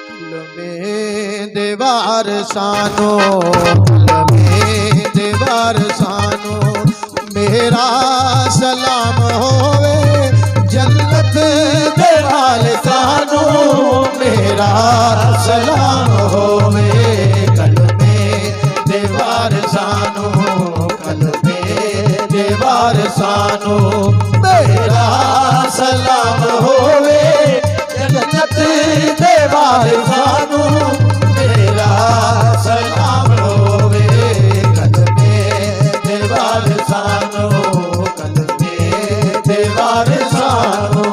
में देवार सानो, में देवार सानो, मेरा सलाम होवे जन्नत देवार सानो, मेरा सलाम होवे कल में देवार सानो, कल में देवार सानो, मेरा सलाम होवे जन्नत देवार सानो, मेरा सलाम होवे कल में देवार सानो, कल में देवार सानो।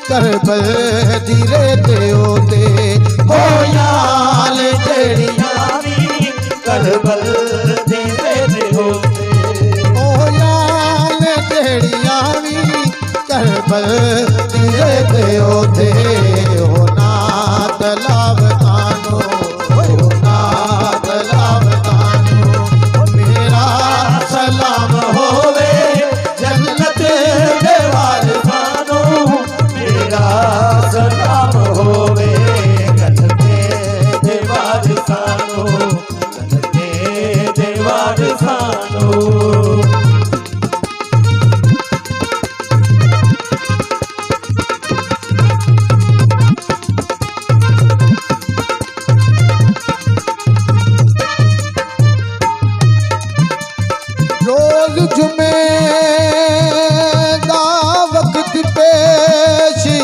करबल दिरे ते ओते हो याल जेड़ियां वी करबल दिरे ते ओते हो याल जेड़ियां वी करबल दिरे ते ओते हो नात लावतानो, हो नात लावतानो, मेरा सलाम होवे जन्नत देवार सानो, मेरा सलाम होवे कल में देवार सानो, कल में देवार सानो। रोज जुमे दा वक्त पेशी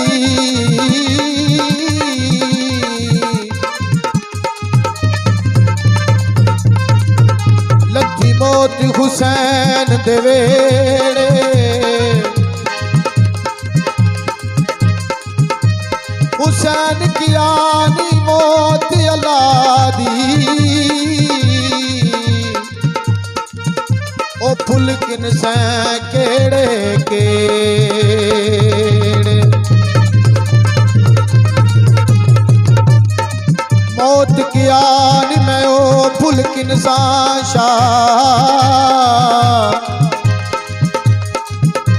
लगी मौत हुसैन दे वेड़े, हुसैन की आनी मौत अल्लाह दी, ओ फुलकिन से केड़े केड़े, मौत की आन में ओ फुलकिन सा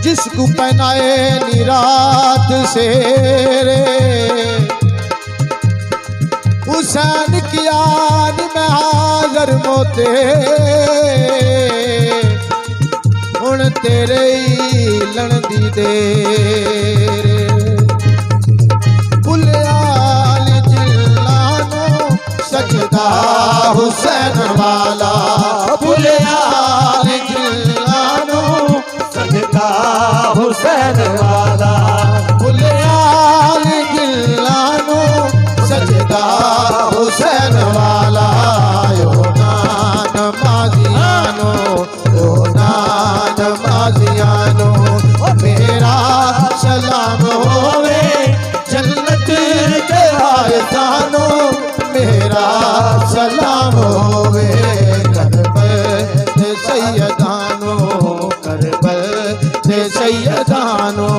जिसको पहनाए निरात से रे, हुसैन की आन में हाजर मोते हुण तेरे ही लणदी देर, फुल्याल जिल्लानो सजदा हुसैन वाला, फुल्याल जिल्लानो सजदा हुसैन वाला, फुल्याल जिल्लानो सजदा हुसैन वाला, यो नमाजियानो, यो नमाजियानो, मेरा सलाम होवे जन्नत देवार सानो, मेरा सलाम होवे करबल दे सैयदानो, करबल दे सैयदानो।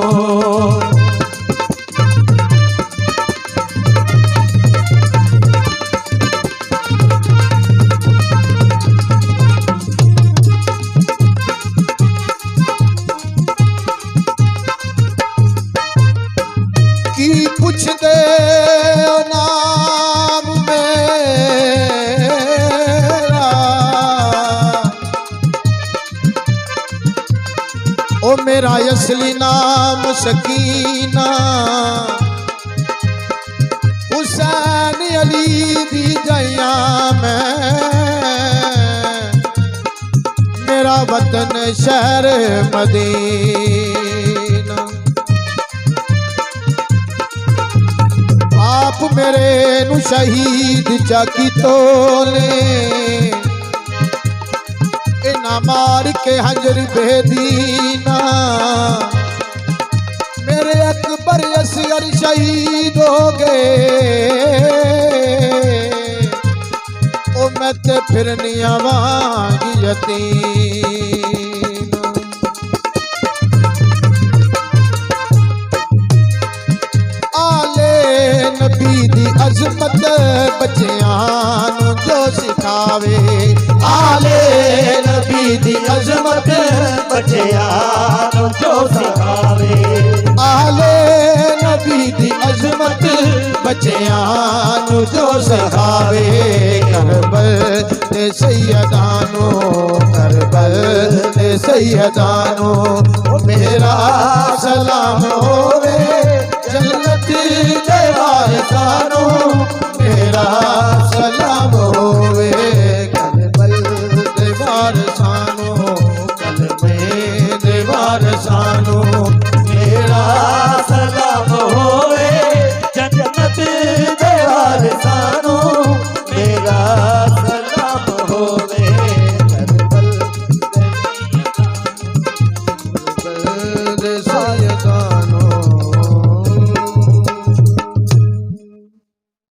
की पूछ दे नाम मेरा, ओ मेरा असली नाम सकीना, हुसैन अली दी जया में, मेरा वतन शहर मदीना, आप मेरे नु शहीद जाकी तोले, इना मार के हंजर बेदीना, मेरे अकबर असगर शहीद हो गए, ओ मैं ते फिरनी आवांग यतीम, आले नबी अजमत बच्चियां नू जो सिखावे। आले नबी दी अजमत बच्चियां नू जो सिखावे। आले नबी दी अजमत बच्चियां नू जो सिखावे। करबल ते सैयदानो, करबल ते सैयदानो, मेरा सलाम होवे जन्नत